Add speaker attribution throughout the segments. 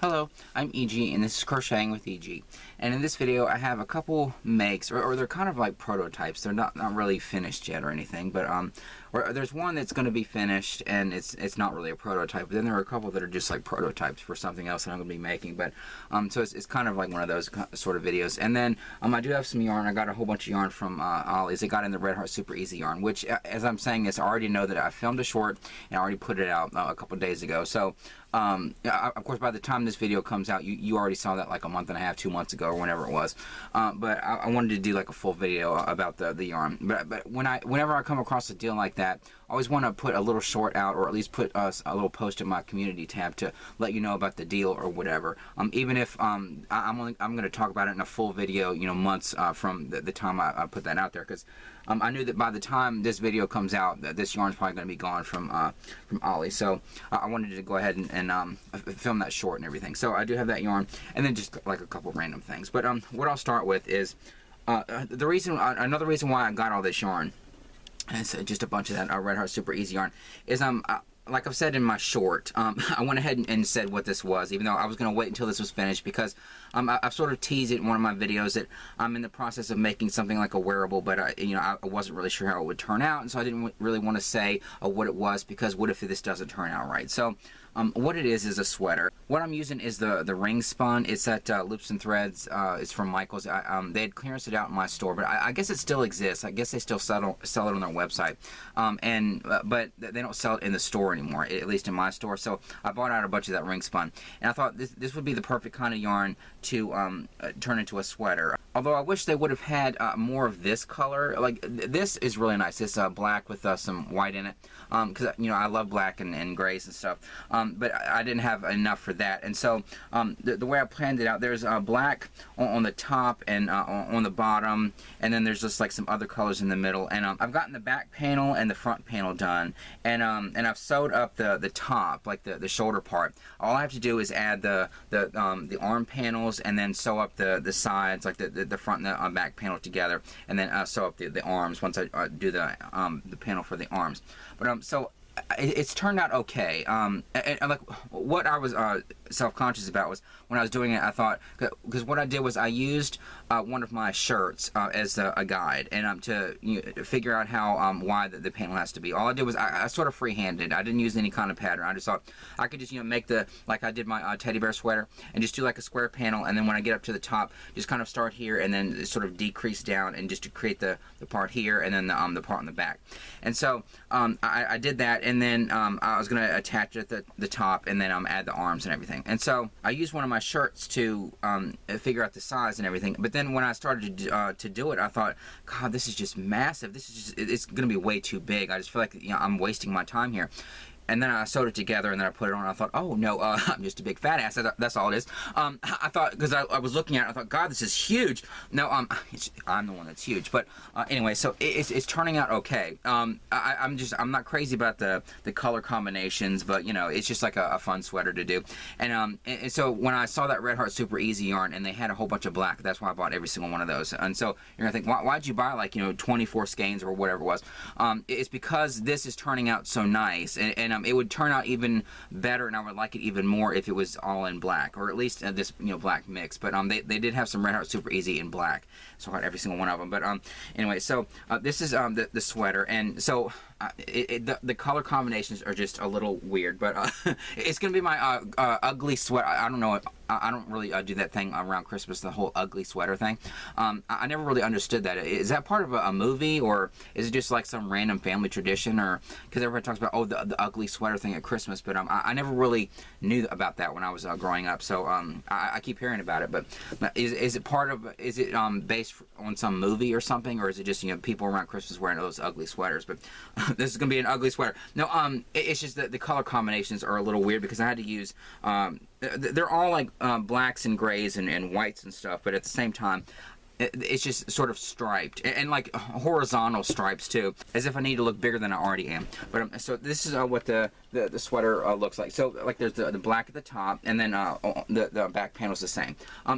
Speaker 1: Hello, I'm EG and this is Crocheting with EG. And in this video I have a couple makes, or they're kind of like prototypes. They're not really finished yet or anything, but or there's one that's going to be finished and it's not really a prototype. But then there are a couple that are just like prototypes for something else that I'm going to be making. But so it's kind of like one of those sort of videos. And then I do have some yarn. I got a whole bunch of yarn from Ollie's. It got in the Red Heart Super Easy yarn, which as I'm saying this, I already know that I filmed a short and I already put it out a couple days ago. So of course, by the time this video comes out, you already saw that like a month and a half, 2 months ago, or whenever it was. But I wanted to do like a full video about the yarn. But whenever I come across a deal like that, I always want to put a little short out, or at least put a little post in my community tab to let you know about the deal or whatever. Even if I'm going to talk about it in a full video, months from the time I put that out there, because I knew that by the time this video comes out, that this yarn's probably going to be gone from Ollie. So I wanted to go ahead and film that short and everything. So I do have that yarn, and then just like a couple random things. But what I'll start with is another reason why I got all this yarn, and it's just a bunch of that Red Heart Super Easy yarn, is like I've said in my short, I went ahead and said what this was, even though I was going to wait until this was finished, because I've sort of teased it in one of my videos that I'm in the process of making something like a wearable, but I wasn't really sure how it would turn out, and so I didn't really want to say what it was, because what if this doesn't turn out right? So what it is a sweater. What I'm using is the ring spun. It's at Loops and Threads. It's from Michael's. They had clearance it out in my store, but I guess it still exists. I guess they still sell it on their website, but they don't sell it in the store anymore, at least in my store. So I bought out a bunch of that ring spun, and I thought this would be the perfect kind of yarn to turn into a sweater. Although I wish they would have had more of this color. Like this is really nice. It's black with some white in it, because I love black and grays and stuff. But I didn't have enough for that, and so the way I planned it out, there's black on the top and on the bottom, and then there's just like some other colors in the middle. And I've gotten the back panel and the front panel done, and I've sewed up the top, like the shoulder part. All I have to do is add the arm panels, and then sew up the sides, like the front and the back panel together, and then sew up the arms once I do the panel for the arms. But so it's turned out okay. And like what I was self-conscious about was when I was doing it, I thought, because what I did was I used one of my shirts as a guide, and to figure out how wide the panel has to be. All I did was I sort of freehanded. I didn't use any kind of pattern. I just thought I could just make like I did my teddy bear sweater, and just do like a square panel, and then when I get up to the top, just kind of start here and then sort of decrease down, and just to create the part here, and then the part on the back. And so I did that, and then I was going to attach it at the top, and then add the arms and everything. And so I used one of my shirts to figure out the size and everything. But then when I started to do it, I thought, God, this is just massive. This is it's going to be way too big. I just feel like I'm wasting my time here. And then I sewed it together, and then I put it on. I thought, oh no, I'm just a big fat ass. That's all it is. I thought, because I was looking at it, I thought, God, this is huge. No, I'm the one that's huge. But anyway, so it's turning out okay. I'm not crazy about the color combinations, but it's just like a fun sweater to do. And so when I saw that Red Heart Super Easy yarn, and they had a whole bunch of black, that's why I bought every single one of those. And so you're gonna think, why'd you buy like 24 skeins or whatever it was? It's because this is turning out so nice, and it would turn out even better, and I would like it even more if it was all in black, or at least this black mix. But they did have some Red Heart Super Easy in black, so I got every single one of them. But anyway, so this is the sweater, and so the color combinations are just a little weird, but it's gonna be my ugly sweater. I don't know. I don't really do that thing around Christmas, the whole ugly sweater thing. I never really understood that. Is that part of a movie, or is it just like some random family tradition? Or because everybody talks about the ugly sweater thing at Christmas, but I never really knew about that when I was growing up. So I keep hearing about it. But is it part of? Is it based on some movie or something, or is it just people around Christmas wearing those ugly sweaters? But this is gonna be an ugly sweater. No, it's just that the color combinations are a little weird, because I had to use. They're all like blacks and grays and whites and stuff, but at the same time, it's just sort of striped, and like horizontal stripes too, as if I need to look bigger than I already am. But so this is what the sweater looks like. So like there's the black at the top, and then the back panel is the same.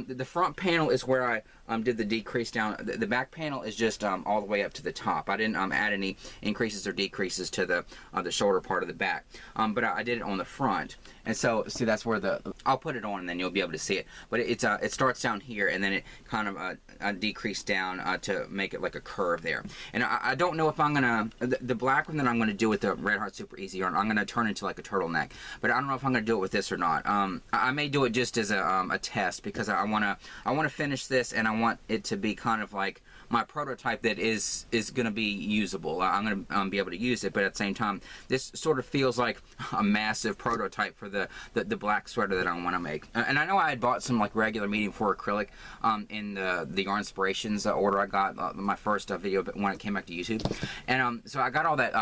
Speaker 1: The front panel is where I did the decrease down. The back panel is just all the way up to the top. I didn't add any increases or decreases to the shoulder part of the back, but I did it on the front. And so see, that's where I'll put it on and then you'll be able to see it. But it starts down here, and then it kind of decreased down to make it like a curve there. And I don't know if I'm gonna the black one that I'm gonna do with the Red Heart Super Easy yarn, I'm gonna turn into like a turtleneck. But I don't know if I'm gonna do it with this or not. I may do it just as a test, because I wanna finish this, and I want it to be kind of like my prototype that is going to be usable. I'm going to be able to use it, but at the same time, this sort of feels like a massive prototype for the black sweater that I want to make. And I know I had bought some like regular medium 4 acrylic in the Yarn Inspirations order I got my first video when it came back to YouTube. And so I got all that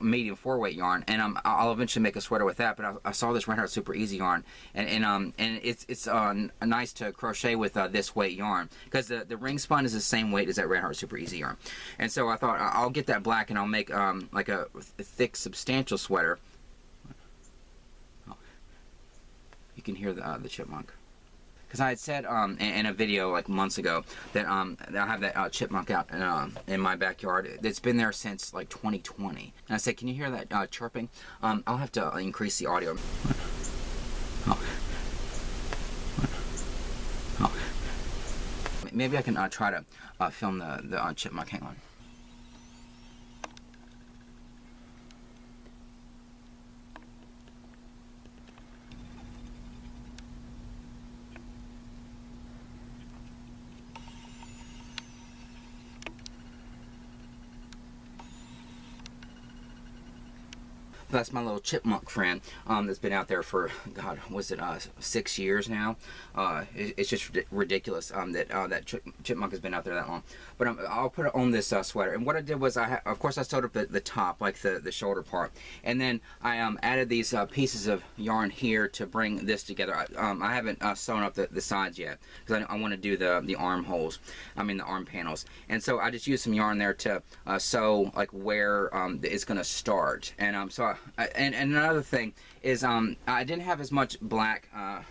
Speaker 1: medium 4 weight yarn, and I'll eventually make a sweater with that. But I saw this Red Heart Super Easy yarn, and it's nice to crochet with this weight yarn, because the ring spun is the same weight as that Red Heart Super Easy yarn. And so I thought I'll get that black, and I'll make like a thick, substantial sweater. Oh, you can hear the chipmunk. Because I had said in a video like months ago that I have that chipmunk out in my backyard. It's been there since like 2020. And I said, can you hear that chirping? I'll have to increase the audio. Oh. Oh. Maybe I can try to film the chipmunk. Hang on. That's my little chipmunk friend that's been out there for, God, was it 6 years now? It's just ridiculous that chipmunk has been out there that long. But I'll put it on this sweater. And what I did was, of course, I sewed up the top, like the shoulder part. And then I added these pieces of yarn here to bring this together. I haven't sewn up the sides yet, because I want to do the armholes, the arm panels. And so I just used some yarn there to sew like where it's going to start. And so and another thing is I didn't have as much black. I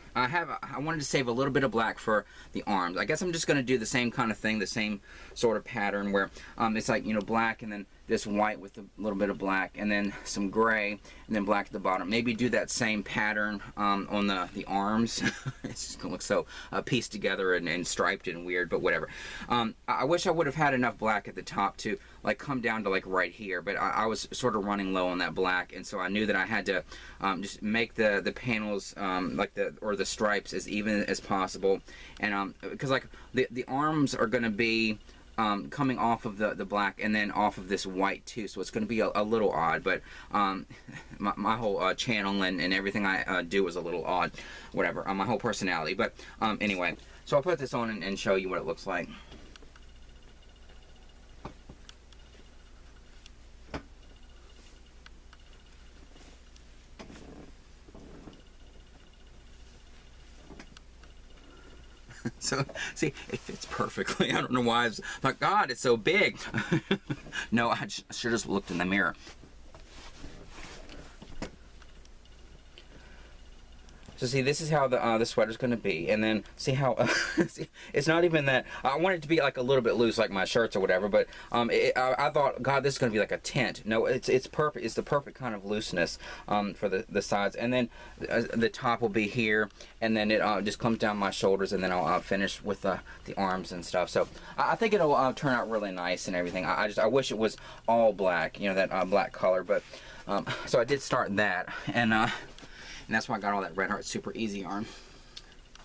Speaker 1: wanted to save a little bit of black for the arms. I guess I'm just going to do the same kind of thing, the same sort of pattern where it's like, black and then this white with a little bit of black, and then some gray, and then black at the bottom. Maybe do that same pattern on the arms. It's just gonna look so pieced together and striped and weird, but whatever. I wish I would have had enough black at the top to like come down to like right here, but I was sort of running low on that black, and so I knew that I had to just make the panels like the stripes as even as possible, and because like the arms are gonna be coming off of the black and then off of this white too, so it's going to be a little odd, but my whole channel and everything I do is a little odd, whatever, my whole personality. But anyway, so I'll put this on and show you what it looks like. So, see, it fits perfectly. I don't know why. It's like, God, it's so big. No, I should have just looked in the mirror. So see, this is how the sweater's going to be, and then see how see, it's not even that. I want it to be like a little bit loose, like my shirts or whatever. But I thought, God, this is going to be like a tent. No, it's perfect. It's the perfect kind of looseness for the sides, and then the top will be here, and then it just comes down my shoulders, and then I'll finish with the arms and stuff. So I think it'll turn out really nice and everything. I wish it was all black, that black color. But so I did start that, and that's why I got all that Red Heart Super Easy yarn.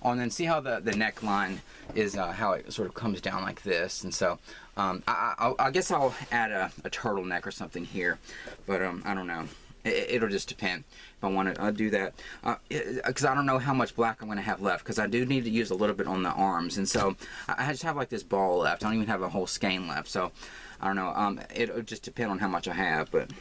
Speaker 1: Oh, and then see how the neckline is, how it sort of comes down like this. And so I guess I'll add a turtleneck or something here, but I don't know. It'll just depend if I want to do that, because I don't know how much black I'm going to have left, because I do need to use a little bit on the arms, and so I just have like this ball left. I don't even have a whole skein left, so I don't know. It'll just depend on how much I have. But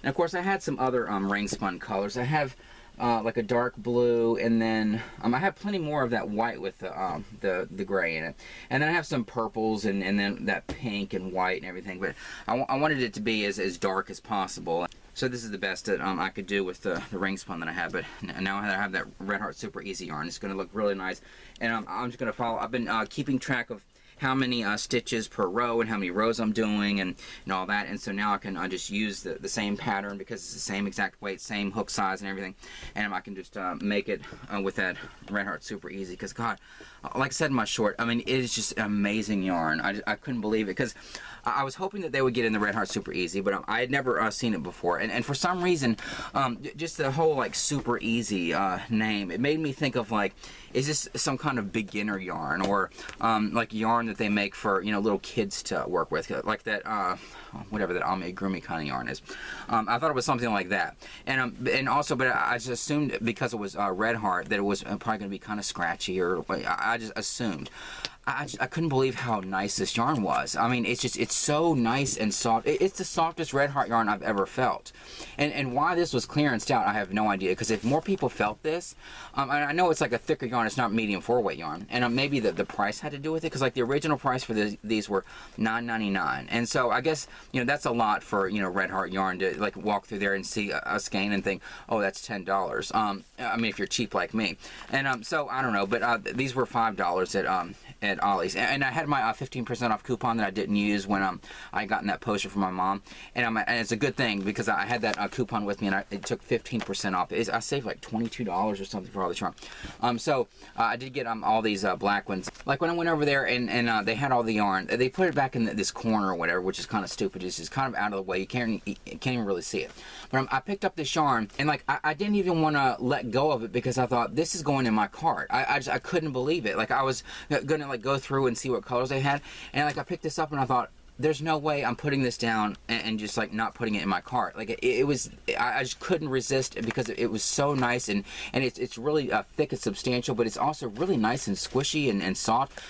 Speaker 1: and of course I had some other ring spun colors. I have like a dark blue, and then I have plenty more of that white with the gray in it, and then I have some purples, and then that pink and white and everything. But I wanted it to be as dark as possible. So this is the best that I could do with the ring spun that I have. But now I have that Red Heart Super Easy yarn. It's going to look really nice, and I'm just going to follow. I've been keeping track of how many stitches per row and how many rows I'm doing and all that, and so now I can just use the same pattern because it's the same exact weight, same hook size and everything, and I can just make it with that Red Heart Super Easy. Because God, like I said in my short, I mean, it is just amazing yarn. I couldn't believe it, because I was hoping that they would get in the Red Heart Super Easy, but I had never seen it before, and for some reason, just the whole like Super Easy name, it made me think of like, is this some kind of beginner yarn, or like yarn that they make for, you know, little kids to work with, like that whatever that amigurumi kind of yarn is. I thought it was something like that, and also, but I just assumed because it was Red Heart that it was probably going to be kind of scratchy, or I just assumed. I couldn't believe how nice this yarn was. I mean, it's so nice and soft. It's the softest Red Heart yarn I've ever felt. And why this was clearanced out, I have no idea. Because if more people felt this, I know it's like a thicker yarn. It's not medium 4-weight yarn. And maybe the price had to do with it. Because like the original price for these were $9.99. And so I guess, you know, that's a lot for, you know, Red Heart yarn to like walk through there and see a skein and think, oh, that's $10. I mean, if you're cheap like me. And so I don't know. But these were $5 at Ollie's, and I had my 15% off coupon that I didn't use when I got in that poster from my mom, and it's a good thing because I had that coupon with me, and it took 15% off. I saved like $22 or something for all this yarn. So I did get all these black ones. Like when I went over there and they had all the yarn, they put it back in this corner or whatever, which is kind of stupid. It's just kind of out of the way. You can't even really see it. But I picked up this yarn, and like I didn't even want to let go of it because I thought this is going in my cart. I couldn't believe it. Like I was gonna like go through and see what colors they had, and like I picked this up and I thought, there's no way I'm putting this down and just like not putting it in my cart. Like it was, I just couldn't resist it because it was so nice, and it's really thick and substantial, but it's also really nice and squishy and soft.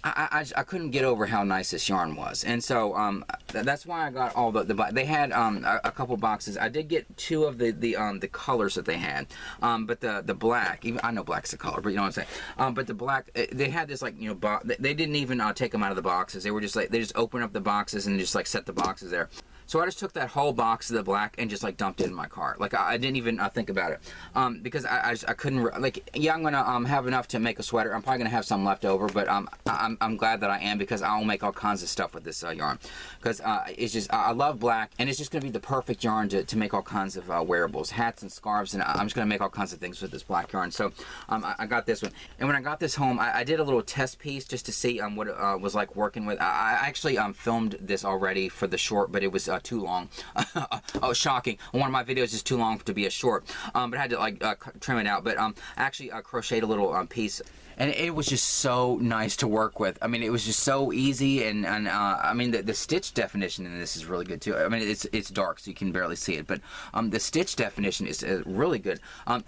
Speaker 1: I couldn't get over how nice this yarn was, and so that's why I got all the black. They had a couple boxes. I did get 2 of the colors that they had, but the black, even I know black's a color, but you know what I'm saying. But the black, they had this like, you know, they didn't even take them out of the boxes. They were just like, they just opened up the boxes and just like set the boxes there. So I just took that whole box of the black and just like dumped it in my cart. Like I didn't even think about it, because I couldn't, like, yeah, I'm gonna have enough to make a sweater. I'm probably gonna have some left over, but I'm glad that I am, because I'll make all kinds of stuff with this yarn. Because it's just, I love black, and it's just gonna be the perfect yarn to make all kinds of wearables, hats and scarves, and I'm just gonna make all kinds of things with this black yarn. So I got this one, and when I got this home, I did a little test piece just to see what it was like working with. I actually filmed this already for the short, but it was too long. Oh, shocking. One of my videos is too long to be a short, but I had to like trim it out. But I actually crocheted a little piece, and it was just so nice to work with. I mean, it was just so easy, and I mean, the stitch definition in this is really good too. I mean, it's dark, so you can barely see it, but the stitch definition is really good.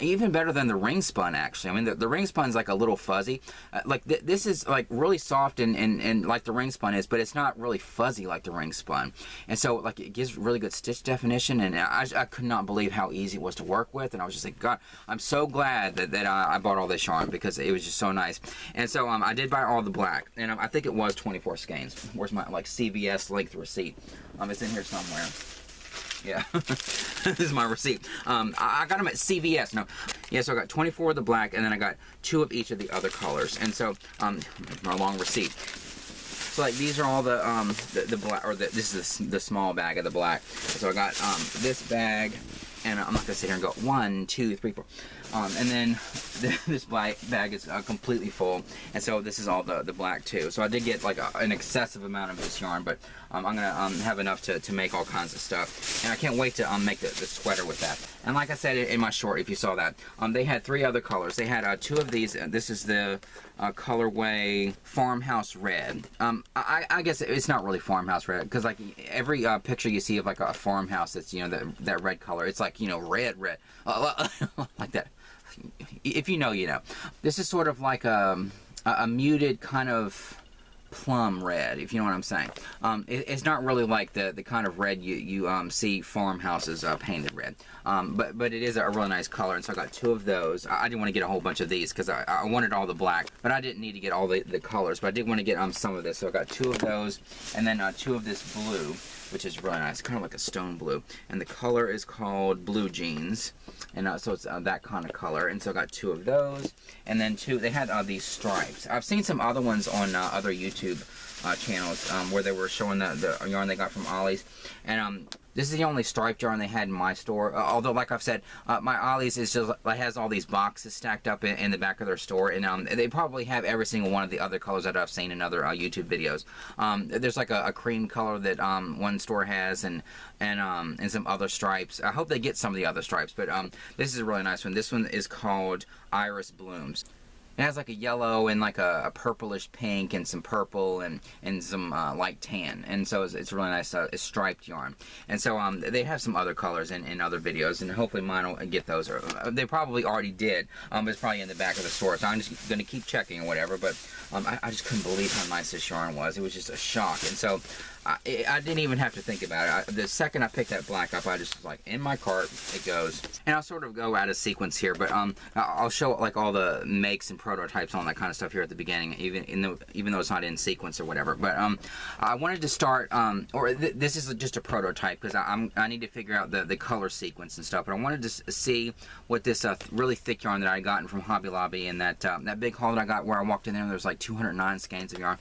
Speaker 1: Even better than the ring spun, actually. I mean, the ring spun's like a little fuzzy. Like this is like really soft and like the ring spun is, but it's not really fuzzy like the ring spun. And so like it gives really good stitch definition, and I could not believe how easy it was to work with. And I was just like, God, I'm so glad that I bought all this yarn, because it was just so nice. And so I did buy all the black, and I think it was 24 skeins. Where's my like CVS linked receipt? It's in here somewhere. Yeah, this is my receipt. I got them at CVS. No, yeah. So I got 24 of the black, and then I got 2 of each of the other colors. And so my long receipt. So like these are all the black, or this is the small bag of the black. So I got this bag, and I'm not gonna sit here and go 1, 2, 3, 4. And then this black bag is completely full, and so this is all the black too. So I did get like an excessive amount of this yarn, but I'm gonna have enough to make all kinds of stuff, and I can't wait to make the sweater with that. And like I said in my short, if you saw that, they had 3 other colors. They had 2 of these. This is the colorway Farmhouse Red. I guess it's not really Farmhouse Red, because like every picture you see of like a farmhouse that's, you know, that red color, it's like, you know, red like that. If you know, you know. This is sort of like a muted kind of plum red, if you know what I'm saying. It's not really like the kind of red you see farmhouses painted red, but it is a really nice color, and so I got 2 of those. I didn't want to get a whole bunch of these because I wanted all the black, but I didn't need to get all the colors, but I did want to get some of this, so I got 2 of those, and then 2 of this blue, which is really nice, kind of like a stone blue, and the color is called Blue Jeans, and so it's that kind of color, and so I got 2 of those, and then 2, they had these stripes. I've seen some other ones on other YouTube channels where they were showing the yarn they got from Ollie's, and this is the only striped yarn they had in my store. Although, like I've said, my Ollie's is just has all these boxes stacked up in the back of their store, and they probably have every single one of the other colors that I've seen in other YouTube videos. There's like a cream color that one store has, and some other stripes. I hope they get some of the other stripes, but this is a really nice one. This one is called Iris Blooms. It has like a yellow and like a purplish pink and some purple and some light tan, and so it's really nice striped yarn. And so they have some other colors in other videos, and hopefully mine will get those. Or they probably already did. It's probably in the back of the store, so I'm just going to keep checking or whatever. But I just couldn't believe how nice this yarn was. It was just a shock, and so I didn't even have to think about it. The second I picked that black up, I just was like, in my cart it goes. And I'll sort of go out of sequence here, but I'll show like all the makes and prototypes and all that kind of stuff here at the beginning, even though it's not in sequence or whatever. But I wanted to start, this is just a prototype because I need to figure out the color sequence and stuff. But I wanted to see what this really thick yarn that I gotten from Hobby Lobby, and that big haul that I got where I walked in there and there was like 209 skeins of yarn,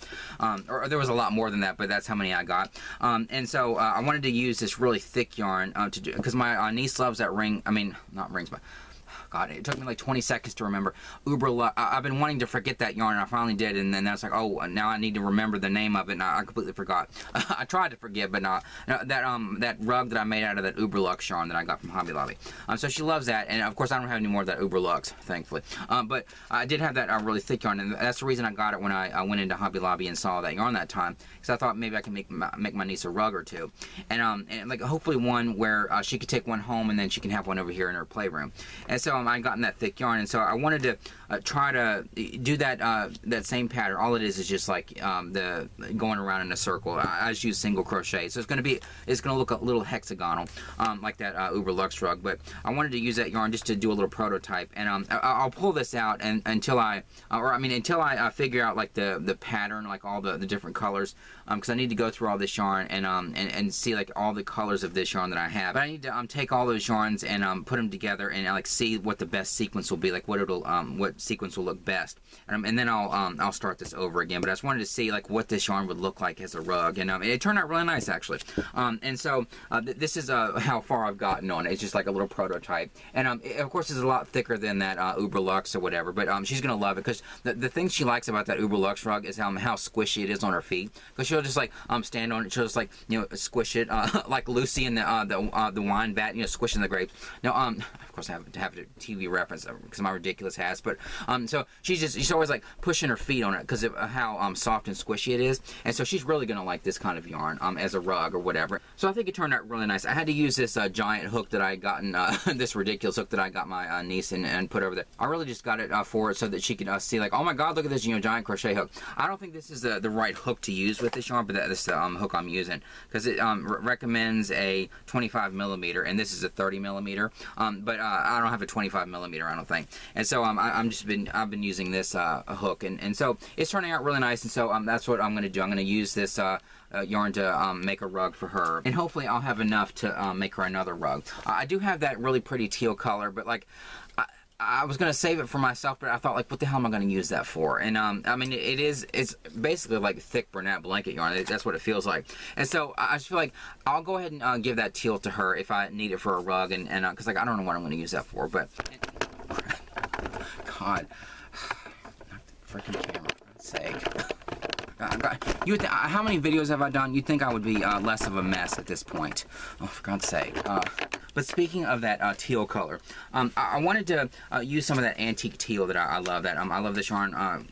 Speaker 1: or there was a lot more than that, but that's how many I got. And so I wanted to use this really thick yarn to do, because my niece loves that not rings, but God, it took me like 20 seconds to remember. I've been wanting to forget that yarn, and I finally did, and then that's like, oh, now I need to remember the name of it, and I completely forgot. I tried to forget, but not. That rug that I made out of that Uberlux yarn that I got from Hobby Lobby. So she loves that, and of course I don't have any more of that Uberlux, thankfully. But I did have that really thick yarn, and that's the reason I got it when I went into Hobby Lobby and saw that yarn that time, because I thought maybe I can make my niece a rug or 2, and like hopefully one where she could take one home, and then she can have one over here in her playroom. And so I gotten that thick yarn, and so I wanted to try to do that same pattern. All it is just like the going around in a circle. I just use single crochet, so it's going to look a little hexagonal, like that Uberlux rug. But I wanted to use that yarn just to do a little prototype, and I'll pull this out until I figure out like the pattern, like all the different colors, because I need to go through all this yarn and see like all the colors of this yarn that I have. But I need to take all those yarns and put them together and like see what the best sequence will be, like what sequence will look best, and then I'll start this over again. But I just wanted to see like what this yarn would look like as a rug, and it turned out really nice actually. And so this is how far I've gotten on it. It's just like a little prototype, and of course it's a lot thicker than that Uberlux or whatever. But she's gonna love it, because the thing she likes about that Uberlux rug is how squishy it is on her feet. Because she'll just like stand on it, she'll just like squish it like Lucy in the wine vat, squishing the grapes. Now of course I have to have a TV reference because of my ridiculous hats, but so she's always like pushing her feet on it because of how soft and squishy it is, and so she's really gonna like this kind of yarn as a rug or whatever. So I think it turned out really nice. I had to use this giant hook that I gotten, this ridiculous hook that I got my niece and put over there. I really just got it for it so that she could see like, oh my God, look at this giant crochet hook. I don't think this is the right hook to use with this yarn, but this is the hook I'm using, because it recommends a 25mm, and this is a 30mm, but I don't have a 25mm, I don't think. And so I've been using this hook, and so it's turning out really nice. And so that's what I'm going to do. I'm going to use this yarn to make a rug for her, and hopefully I'll have enough to make her another rug. I do have that really pretty teal color, but like I was going to save it for myself, but I thought, like, what the hell am I going to use that for? And I mean, it's basically like thick Bernat blanket yarn. That's what it feels like. And so I just feel like I'll go ahead and give that teal to her if I need it for a rug, and because like I don't know what I'm going to use that for, but God, freaking camera, for God's sake. How many videos have I done? You'd think I would be less of a mess at this point. Oh, for God's sake. But speaking of that teal color, I wanted to use some of that antique teal that I love. I love this yarn.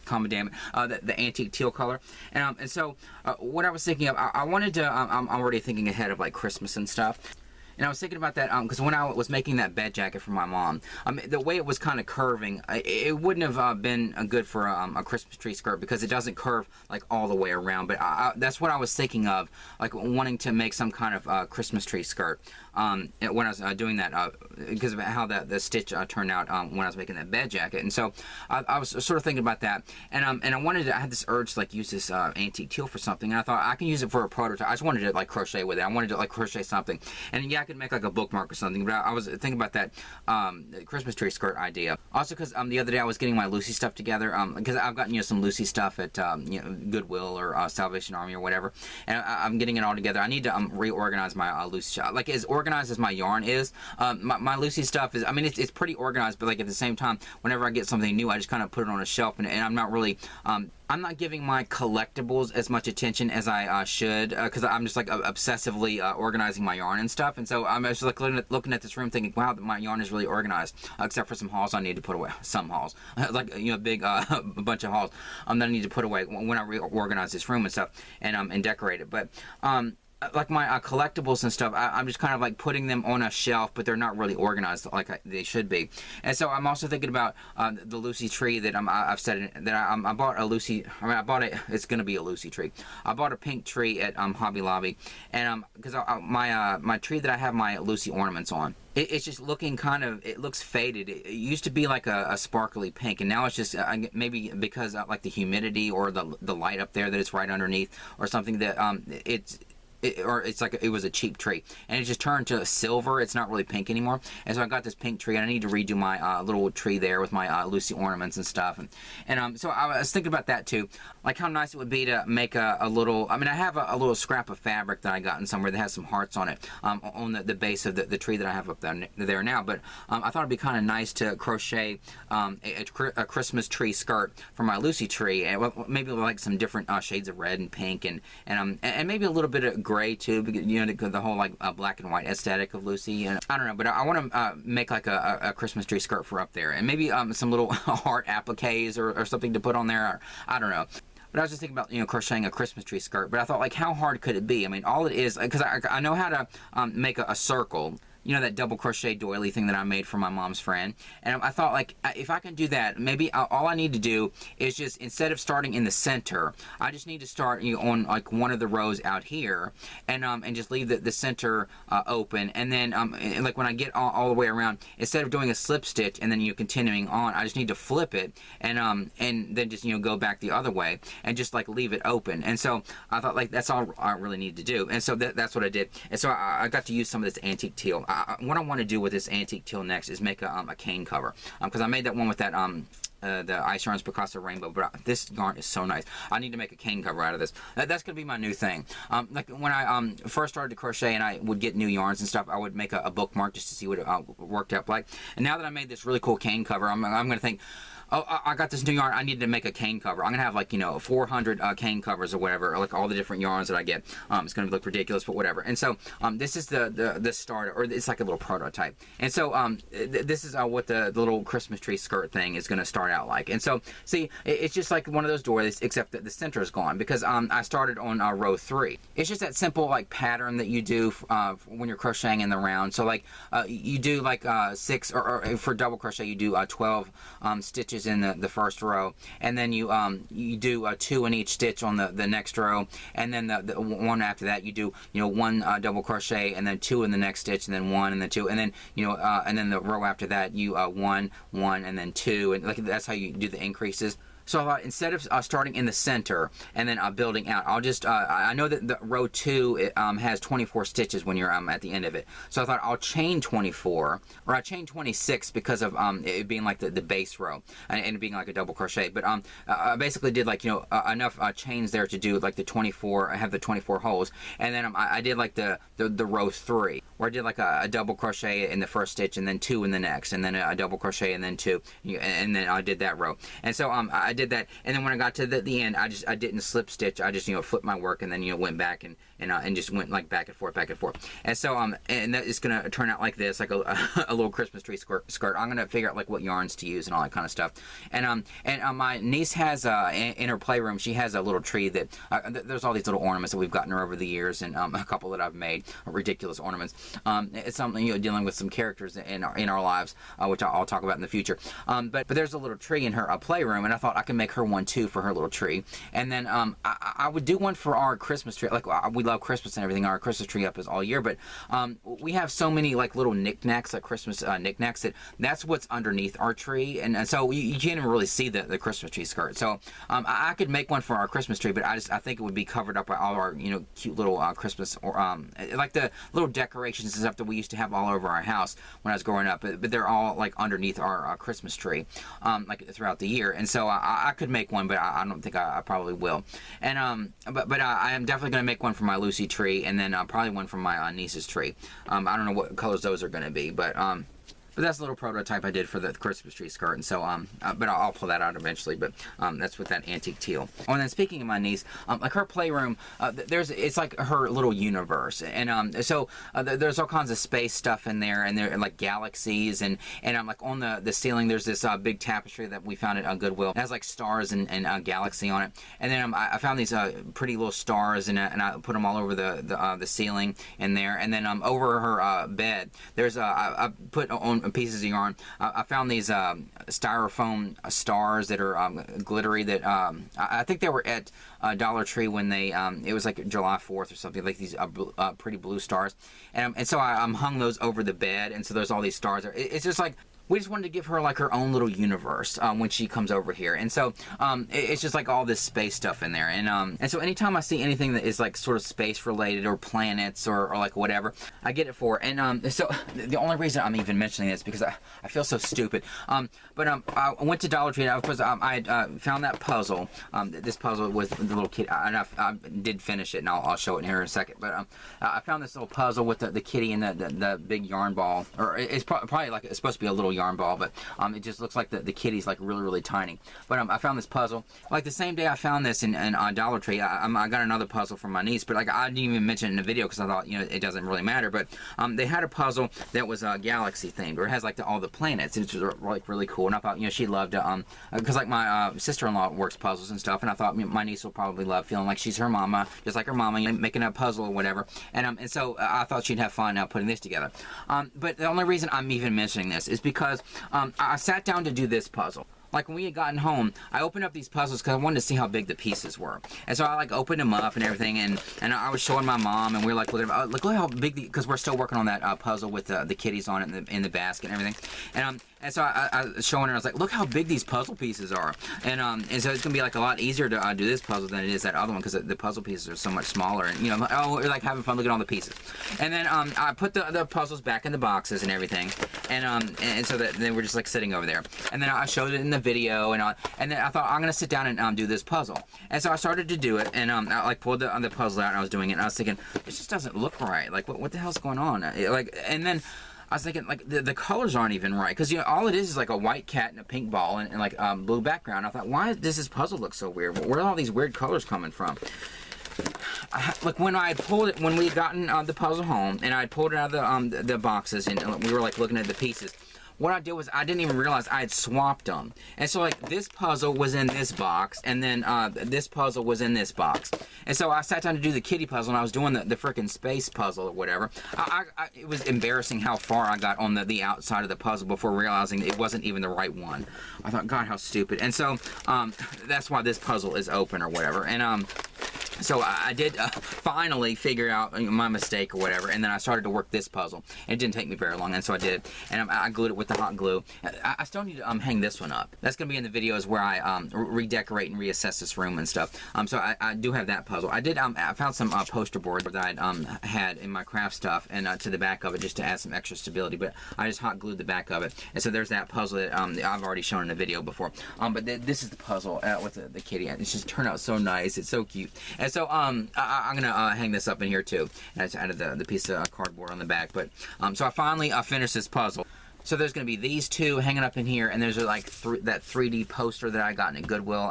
Speaker 1: Common damn it, the antique teal color, and so what I was thinking of, I wanted to. I'm already thinking ahead of like Christmas and stuff. And I was thinking about that because when I was making that bed jacket for my mom, the way it was kind of curving, it wouldn't have been good for a Christmas tree skirt because it doesn't curve like all the way around. But that's what I was thinking of, like wanting to make some kind of Christmas tree skirt when I was doing that because of how the stitch turned out when I was making that bed jacket. And so I was sort of thinking about that, and I had this urge to like use this antique teal for something, and I thought I can use it for a prototype. I just wanted to like crochet with it. I wanted to like crochet something, and yeah, I could make like a bookmark or something. But I was thinking about that Christmas tree skirt idea. Also, because the other day I was getting my Lucy stuff together, because I've gotten some Lucy stuff at Goodwill or Salvation Army or whatever, and I'm getting it all together. I need to reorganize my Lucy shop. Like as organized as my yarn is, my Lucy stuff is. I mean, it's pretty organized, but like at the same time, whenever I get something new, I just kind of put it on a shelf, and I'm not really. I'm not giving my collectibles as much attention as I should, because I'm just like obsessively organizing my yarn and stuff. And so I'm just like looking at this room thinking, wow, my yarn is really organized, except for some hauls I need to put away. Some hauls, like big a bunch of hauls that I need to put away when I reorganize this room and stuff and decorate it. But like my collectibles and stuff, I'm just kind of like putting them on a shelf, but they're not really organized like they should be. And so I'm also thinking about the Lucy tree that I've said that I bought a Lucy. I mean, I bought it. It's going to be a Lucy tree. I bought a pink tree at Hobby Lobby, and because my tree that I have my Lucy ornaments on. It's just looking kind of, it looks faded. It used to be like a sparkly pink, and now it's just maybe because like the humidity or the light up there that it's right underneath or something that it's like it was a cheap tree, and it just turned to silver. It's not really pink anymore, and so I got this pink tree, and I need to redo my little tree there with my Lucy ornaments and stuff, and so I was thinking about that too, like how nice it would be to make a little. I mean, I have a little scrap of fabric that I got in somewhere that has some hearts on it on the base of the tree that I have up there now, but I thought it'd be kind of nice to crochet a Christmas tree skirt for my Lucy tree, and maybe like some different shades of red and pink, and maybe a little bit of gray too, because the whole like black and white aesthetic of Lucy. And I don't know, but I want to make like a Christmas tree skirt for up there, and maybe some little heart appliques or something to put on there. Or, I don't know. But I was just thinking about crocheting a Christmas tree skirt. But I thought, like, how hard could it be? I mean, all it is, because I know how to make a circle. That double crochet doily thing that I made for my mom's friend. And I thought, like, if I can do that, maybe all I need to do is just, instead of starting in the center, I just need to start on, like, one of the rows out here, and just leave the center open. And then, like, when I get all the way around, instead of doing a slip stitch and then continuing on, I just need to flip it and then just, go back the other way and just, like, leave it open. And so I thought, like, that's all I really need to do. And so that's what I did. And so I got to use some of this antique teal. What I want to do with this antique teal next is make a cane cover, because I made that one with that the Ice Yarns Picasso Rainbow, but this yarn is so nice. I need to make a cane cover out of this. That's going to be my new thing. Like when I first started to crochet and I would get new yarns and stuff, I would make a bookmark just to see what it worked out like. And now that I made this really cool cane cover, I'm going to think, oh, I got this new yarn, I need to make a cane cover. I'm going to have like, 400 cane covers or whatever, or like all the different yarns that I get. It's going to look ridiculous, but whatever. And so this is the starter, or it's like a little prototype. And so this is what the little Christmas tree skirt thing is going to start out like. And so, see, it's just like one of those doilies, except that the center is gone, because I started on row 3. It's just that simple like pattern that you do when you're crocheting in the round. So like you do like 6, or for double crochet you do 12 stitches in the first row, and then you do 2 in each stitch on the next row, and then the one after that you do 1 double crochet, and then 2 in the next stitch, and then 1 and then 2, and then and then the row after that you 1 1 and then 2, and like that's how you do the increases. So I thought, instead of starting in the center and then building out, I'll just, I know that the row 2 has 24 stitches when you're at the end of it. So I thought I'll chain 24, or I chain 26 because of it being like the base row and it being like a double crochet. But I basically did like, enough chains there to do like the 24, I have the 24 holes. And then I did like the row 3, where I did like a double crochet in the first stitch and then 2 in the next, and then a double crochet and then 2, and then I did that row. And so I did that, and then when I got to the end, I didn't slip stitch. I just flipped my work, and then went back and just went like back and forth, and so and that is gonna turn out like this, like a little Christmas tree skirt. I'm gonna figure out like what yarns to use and all that kind of stuff. And my niece has in her playroom, she has a little tree that there's all these little ornaments that we've gotten her over the years, and a couple that I've made, ridiculous ornaments. It's something dealing with some characters in our lives, which I'll talk about in the future. But there's a little tree in her playroom, and I thought I could make her one too for her little tree. And then I would do one for our Christmas tree. Like we love Christmas and everything. Our Christmas tree up is all year, but we have so many like little knickknacks, like Christmas knickknacks, that's what's underneath our tree, and so you can't even really see the Christmas tree skirt. So I could make one for our Christmas tree, but I think it would be covered up by all our cute little Christmas or like the little decorations and stuff that we used to have all over our house when I was growing up. But they're all like underneath our Christmas tree, like throughout the year. And so I could make one, but I don't think I probably will. And but I am definitely going to make one for my Lucy tree, and then probably one for my niece's tree. I don't know what colors those are going to be, but that's a little prototype I did for the Christmas tree skirt, and so but I'll pull that out eventually. But that's with that antique teal. Oh, and then speaking of my niece, like her playroom, it's like her little universe, and so there's all kinds of space stuff in there, and there like galaxies, and like on the ceiling there's this big tapestry that we found at Goodwill. It has like stars and galaxy on it, and then I found these pretty little stars, and I put them all over the ceiling in there, and then over her bed there's I put on pieces of yarn. I found these styrofoam stars that are glittery, that I think they were at Dollar Tree when they it was like July 4th or something, like these pretty blue stars, and so I hung those over the bed, and so there's all these stars there. It's just like we just wanted to give her like her own little universe when she comes over here, and so it's just like all this space stuff in there, and so anytime I see anything that is like sort of space related or planets or like whatever, I get it for her. And so the only reason I'm even mentioning this is because I feel so stupid. But I went to Dollar Tree, and of course I found that puzzle. This puzzle with the little kid, and I did finish it, and I'll show it here in a second. But I found this little puzzle with the kitty and the big yarn ball, or it's probably like it's supposed to be a little yarn ball, but it just looks like the kitty's like really tiny. But I found this puzzle like the same day I found this in Dollar Tree. I got another puzzle from my niece, but like I didn't even mention it in the video because I thought it doesn't really matter. But they had a puzzle that was galaxy themed, or it has like all the planets, and it's like really cool. And I thought she loved because like my sister-in-law works puzzles and stuff, and I thought my niece will probably love feeling like she's her mama, just like her mama, making a puzzle or whatever. And so I thought she'd have fun putting this together. But the only reason I'm even mentioning this is because I sat down to do this puzzle. Like when we had gotten home, I opened up these puzzles because I wanted to see how big the pieces were. And so I like opened them up and everything, and I was showing my mom, and we were like looking at look how big because we're still working on that puzzle with the kitties on it in the basket and everything. And so I was showing her, I was like, look how big these puzzle pieces are. And so it's going to be like a lot easier to do this puzzle than it is that other one, because the puzzle pieces are so much smaller. And, we're like having fun looking at all the pieces. And then I put the puzzles back in the boxes and everything. And so that they were just like sitting over there. And then I showed it in the video, and then I thought, I'm going to sit down and do this puzzle. And so I started to do it, and I like pulled the puzzle out, and I was doing it, and I was thinking, it just doesn't look right. Like, what the hell's going on? And then I was thinking, like, the colors aren't even right, because all it is like a white cat and a pink ball and like blue background. I thought, why does this puzzle look so weird? Where are all these weird colors coming from? Like when I had pulled it, when we had gotten the puzzle home, and I had pulled it out of the boxes, and we were like looking at the pieces, what I did was I didn't even realize I had swapped them. And so like this puzzle was in this box, and then this puzzle was in this box. And so I sat down to do the kitty puzzle, and I was doing the frickin' space puzzle or whatever. It was embarrassing how far I got on the outside of the puzzle before realizing it wasn't even the right one. I thought, God, how stupid. And so that's why this puzzle is open or whatever. And so I did finally figure out my mistake or whatever, and then I started to work this puzzle. And it didn't take me very long, and so I did it. And I glued it with the hot glue. I still need to hang this one up. That's going to be in the videos where I redecorate and reassess this room and stuff. So I do have that puzzle. I did. I found some poster board that I had in my craft stuff, and to the back of it just to add some extra stability. But I just hot glued the back of it, and so there's that puzzle that I've already shown in a video before. But this is the puzzle with the kitty. It's just turned out so nice. It's so cute. And so I'm gonna hang this up in here too. And I just added the piece of cardboard on the back. But so I finally finished this puzzle. So there's going to be these two hanging up in here, and there's like that 3D poster that I got at Goodwill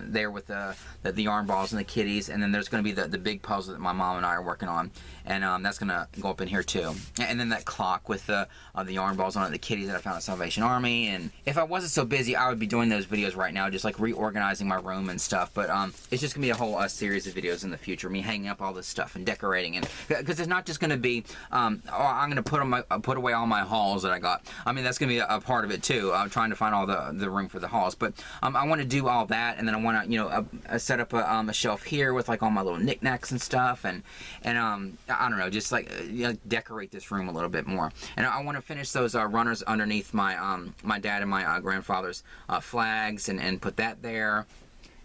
Speaker 1: there with the yarn balls and the kitties, and then there's going to be the big puzzle that my mom and I are working on, and that's going to go up in here too. And then that clock with the yarn balls on it, the kitties that I found at Salvation Army. And if I wasn't so busy, I would be doing those videos right now, just like reorganizing my room and stuff. But it's just going to be a whole series of videos in the future, me hanging up all this stuff and decorating, and because it's not just going to be I'm going to put away all my hauls that I got. I mean, that's going to be a part of it too. I'm trying to find all the room for the hauls, but I want to do all that, and then I want to, you know, set up a shelf here with like all my little knickknacks and stuff, and I don't know, just like, you know, decorate this room a little bit more. And I want to finish those runners underneath my my dad and my grandfather's flags, and put that there,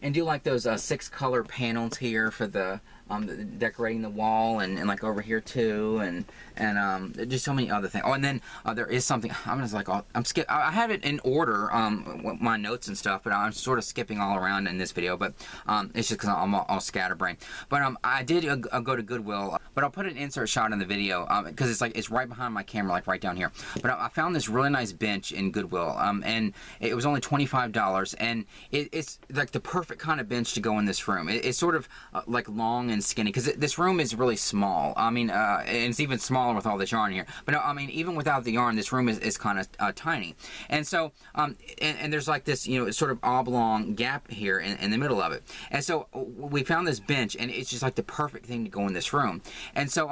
Speaker 1: and do like those 6 color panels here for the decorating the wall, and like over here too, and just so many other things. Oh, and then there is something I'm just like, I have it in order, my notes and stuff, but I'm sort of skipping all around in this video, but it's just because I'm all scatterbrained. But I did go to Goodwill, but I'll put an insert shot in the video because it's right behind my camera, like right down here. But I found this really nice bench in Goodwill, and it was only $25, and it's like the perfect kind of bench to go in this room. It's sort of like long and skinny, because this room is really small. I mean, and it's even smaller with all this yarn here. But no, I mean, even without the yarn, this room is kind of tiny. And so, and there's like this, you know, sort of oblong gap here in the middle of it. And so we found this bench, and it's just like the perfect thing to go in this room. And so,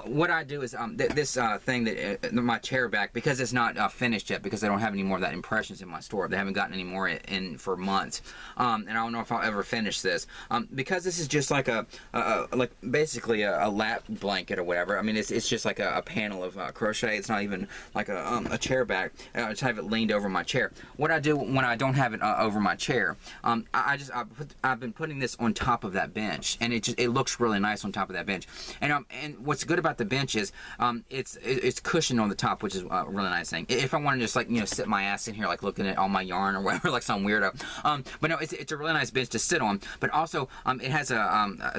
Speaker 1: what I do is this thing that my chair back, because it's not finished yet, because they don't have any more of that impressions in my store. They haven't gotten any more in for months. And I don't know if I'll ever finish this, because this is just like like basically a lap blanket or whatever. I mean, it's just like a panel of crochet. It's not even like a chair back. I just have it leaned over my chair. What I do when I don't have it over my chair, I've been putting this on top of that bench, and it looks really nice on top of that bench. And what's good about the bench is it's cushioned on the top, which is a really nice thing. If I want to just, like, you know, sit my ass in here, like looking at all my yarn or whatever, like some weirdo. But no, it's a really nice bench to sit on. But also it has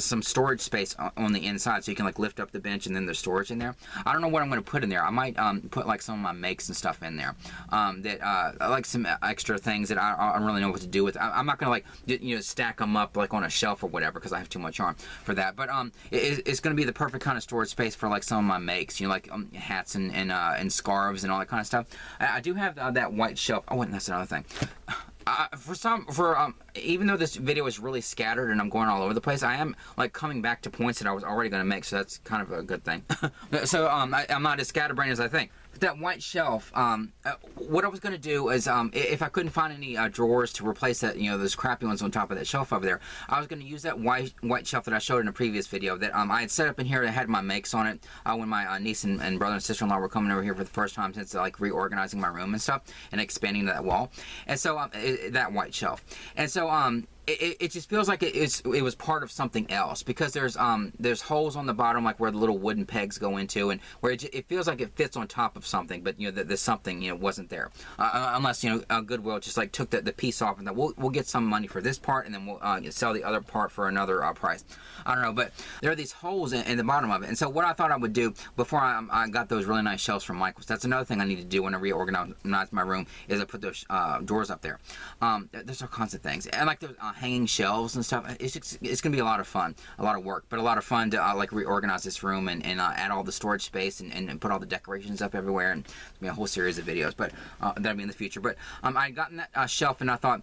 Speaker 1: some storage space on the inside, so you can like lift up the bench, and then there's storage in there. I don't know what I'm going to put in there. I might put like some of my makes and stuff in there, that like some extra things that I don't really know what to do with. I'm not going to, like, you know, stack them up like on a shelf or whatever, because I have too much yarn for that. But it's going to be the perfect kind of storage space for like some of my makes, you know, like hats and scarves and all that kind of stuff. I do have that white shelf. Oh, and that's another thing. Even though this video is really scattered and I'm going all over the place, I am like coming back to points that I was already going to make, so that's kind of a good thing. So I'm not as scatterbrained as I think. But that white shelf, what I was going to do is, if I couldn't find any drawers to replace that, you know, those crappy ones on top of that shelf over there, I was going to use that white shelf that I showed in a previous video that I had set up in here. That had my makes on it when my niece and brother and sister-in-law were coming over here for the first time since like reorganizing my room and stuff and expanding that wall. And so that white shelf. And so it just feels like it was part of something else, because there's holes on the bottom, like where the little wooden pegs go into, and where it feels like it fits on top of something, but you know, the something, you know, wasn't there, unless, you know, Goodwill just like took the piece off and that we'll get some money for this part, and then we'll sell the other part for another price. I don't know, but there are these holes in the bottom of it. And so what I thought I would do before I got those really nice shelves from Michael's, that's another thing I need to do when I reorganize my room, is I put those drawers up there. There's all kinds of things, and like those hanging shelves and stuff. It's gonna be a lot of fun, a lot of work, but a lot of fun to like reorganize this room and add all the storage space and put all the decorations up everywhere, and it's gonna be a whole series of videos, but that'll be in the future. But I had gotten that shelf, and I thought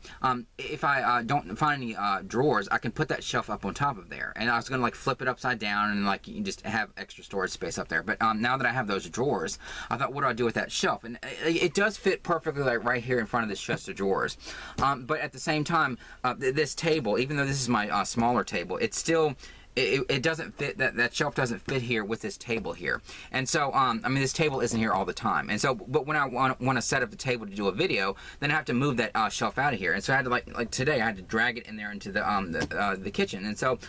Speaker 1: if I don't find any drawers, I can put that shelf up on top of there, and I was gonna like flip it upside down and like you can just have extra storage space up there. But now that I have those drawers, I thought, what do I do with that shelf? And it does fit perfectly, like right here in front of this chest of drawers. But at the same time, this table, even though this is my smaller table, it's still, it doesn't fit, that shelf doesn't fit here with this table here. And so I mean, this table isn't here all the time, and so but when I want to set up the table to do a video, then I have to move that shelf out of here. And so I had to like today I had to drag it in there into the kitchen. And so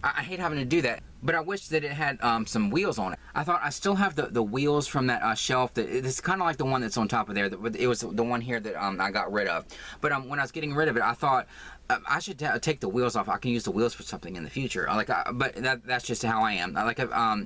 Speaker 1: I hate having to do that, but I wish that it had some wheels on it. I thought I still have the wheels from that shelf. It's kind of like the one that's on top of there. It was the one here that I got rid of. But when I was getting rid of it, I thought I should take the wheels off. I can use the wheels for something in the future. But that's just how I am.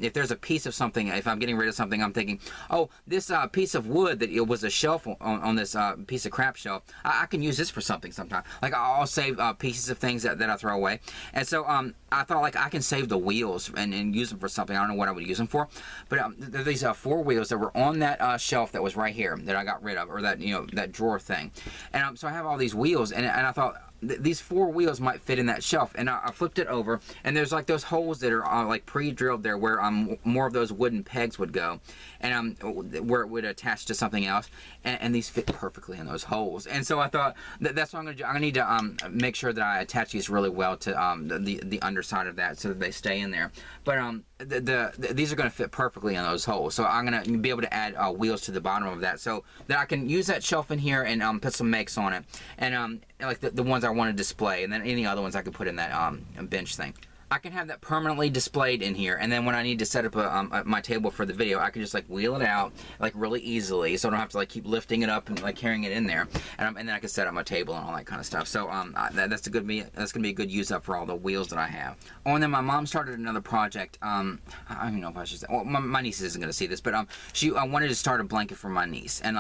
Speaker 1: If there's a piece of something, if I'm getting rid of something, I'm thinking, oh, this piece of wood that it was a shelf on this piece of crap shelf, I can use this for something sometime. Like I'll save pieces of things that I throw away. And so I thought like I can save the wheels and use them for something. I don't know what I would use them for, but there are these 4 wheels that were on that shelf that was right here that I got rid of, or that that drawer thing. And so I have all these wheels, and I thought these 4 wheels might fit in that shelf, and I flipped it over, and there's like those holes that are like pre-drilled there where more of those wooden pegs would go, and where it would attach to something else, and these fit perfectly in those holes. And so I thought that's what I'm gonna do. I need to make sure that I attach these really well to the underside of that so that they stay in there. But these are going to fit perfectly in those holes, so I'm going to be able to add wheels to the bottom of that so that I can use that shelf in here and put some makes on it, and like the ones I want to display, and then any other ones I can put in that bench thing. I can have that permanently displayed in here, and then when I need to set up my table for the video, I can just like wheel it out like really easily, so I don't have to like keep lifting it up and like carrying it in there, and then I can set up my table and all that kind of stuff. So that's gonna be a good use up for all the wheels that I have. Oh, and then my mom started another project. I don't even know if I should say. Well, my niece isn't gonna see this, but she wanted to start a blanket for my niece, and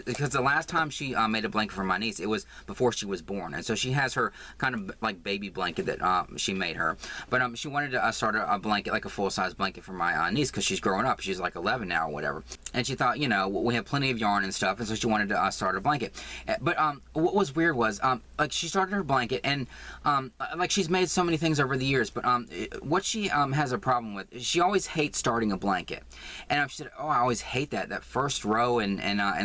Speaker 1: because the last time she made a blanket for my niece, it was before she was born, and so she has her kind of like baby blanket that she made her. But she wanted to start a blanket, like a full-size blanket for my niece, because she's growing up. She's like 11 now or whatever. And she thought, we have plenty of yarn and stuff, and so she wanted to start a blanket. But what was weird was, like, she started her blanket, and like, she's made so many things over the years, but what she has a problem with, she always hates starting a blanket. And she said, oh, I always hate that first row and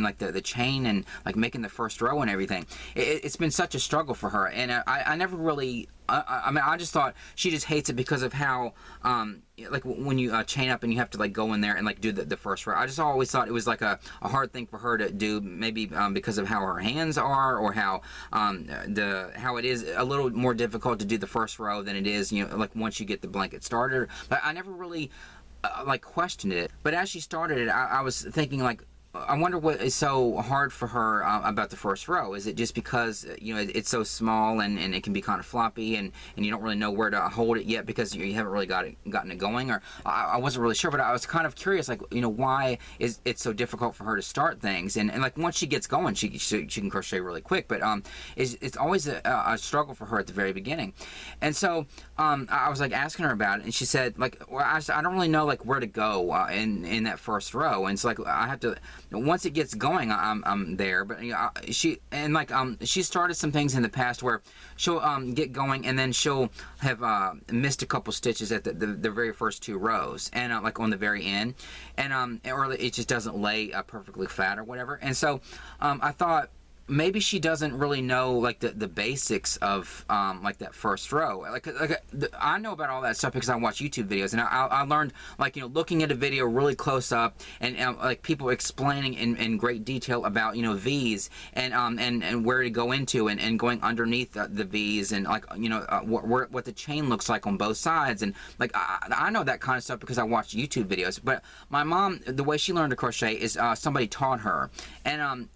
Speaker 1: like the chain and like making the first row and everything. It's been such a struggle for her, and I never really... I mean, I just thought she just hates it because of how, like, when you chain up and you have to, like, go in there and, like, do the first row. I just always thought it was, like, a hard thing for her to do, maybe because of how her hands are, or how it is a little more difficult to do the first row than it is, like, once you get the blanket started. But I never really, like, questioned it. But as she started it, I was thinking, like, I wonder what is so hard for her about the first row. Is it just because it's so small and it can be kind of floppy and you don't really know where to hold it yet because you haven't really gotten it going? Or I wasn't really sure, but I was kind of curious, like, why is it so difficult for her to start things? And like, once she gets going, she can crochet really quick, but it's always a struggle for her at the very beginning. And so I was like asking her about it, and she said, like, well, I don't really know like where to go in that first row, and it's like I have to. Once it gets going, I'm there. But she started some things in the past where she'll get going, and then she'll have missed a couple stitches at the very first 2 rows, and like on the very end, and or it just doesn't lay perfectly flat or whatever. And so I thought, maybe she doesn't really know like the basics of like that first row. Like I know about all that stuff because I watch YouTube videos, and I learned, like, looking at a video really close up and like people explaining in great detail about V's and where to go into and going underneath the V's, and like what the chain looks like on both sides, and like I know that kind of stuff because I watch YouTube videos. But my mom, the way she learned to crochet is somebody taught her, and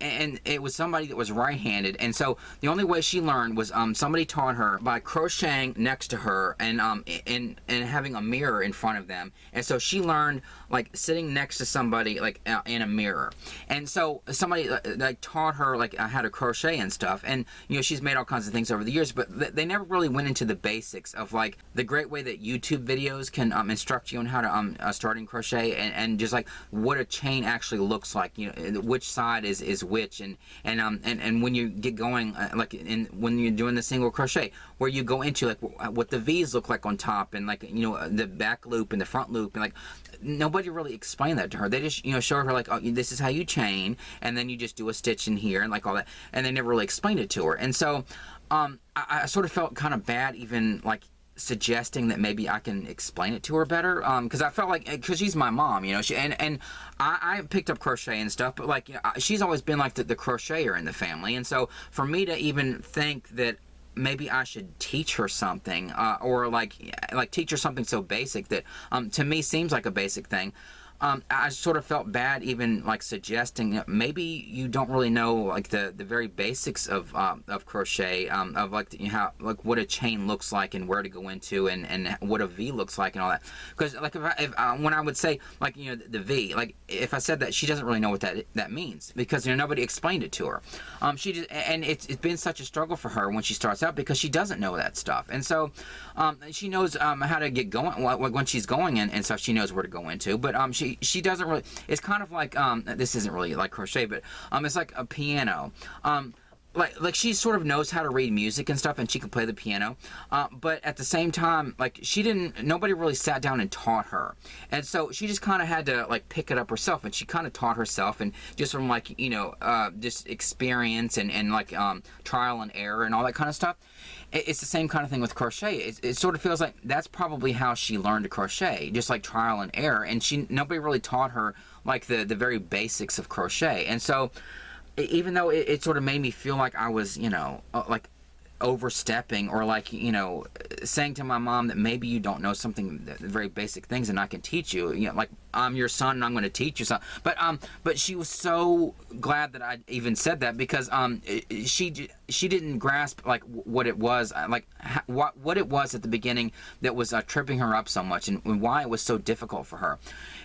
Speaker 1: it was somebody that was right-handed, and so the only way she learned was somebody taught her by crocheting next to her and having a mirror in front of them. And so she learned like sitting next to somebody like in a mirror, and so somebody like taught her like how to crochet and stuff. And she's made all kinds of things over the years, but they never really went into the basics of like the great way that YouTube videos can instruct you on how to starting crochet, and just like what a chain actually looks like, which side is which, and when you get going, when you're doing the single crochet, where you go into like what the V's look like on top, and like the back loop and the front loop, and like nobody really explained that to her. They just showed her like, oh, this is how you chain, and then you just do a stitch in here and like all that, and they never really explained it to her. And so I sort of felt kind of bad even like suggesting that maybe I can explain it to her better, because I felt like, because she's my mom, and I picked up crochet and stuff, but like she's always been like the crocheter in the family, and so for me to even think that maybe I should teach her something, or like teach her something so basic that to me seems like a basic thing, I sort of felt bad even like suggesting that maybe you don't really know like the very basics of crochet, of like how like what a chain looks like and where to go into, and what a V looks like and all that. Because like if when I would say like the V, like if I said that, she doesn't really know what that means, because nobody explained it to her. She just, and it's been such a struggle for her when she starts out, because she doesn't know that stuff. And so she knows how to get going when she's going in and stuff. She knows where to go into, but she doesn't really. It's kind of like this isn't really like crochet, but it's like a piano. Like she sort of knows how to read music and stuff, and she can play the piano, but at the same time, like nobody really sat down and taught her, and so she just kind of had to like pick it up herself, and she kind of taught herself, and just from like just experience and like trial and error and all that kind of stuff. It's the same kind of thing with crochet. It sort of feels like that's probably how she learned to crochet, just like trial and error, and nobody really taught her like the very basics of crochet. And so even though it sort of made me feel like I was, like overstepping, or like, saying to my mom that maybe you don't know something, the very basic things, and I can teach you, like I'm your son and I'm going to teach you something. But she was so glad that I even said that, because she didn't grasp like what it was, like what it was at the beginning that was tripping her up so much, and why it was so difficult for her.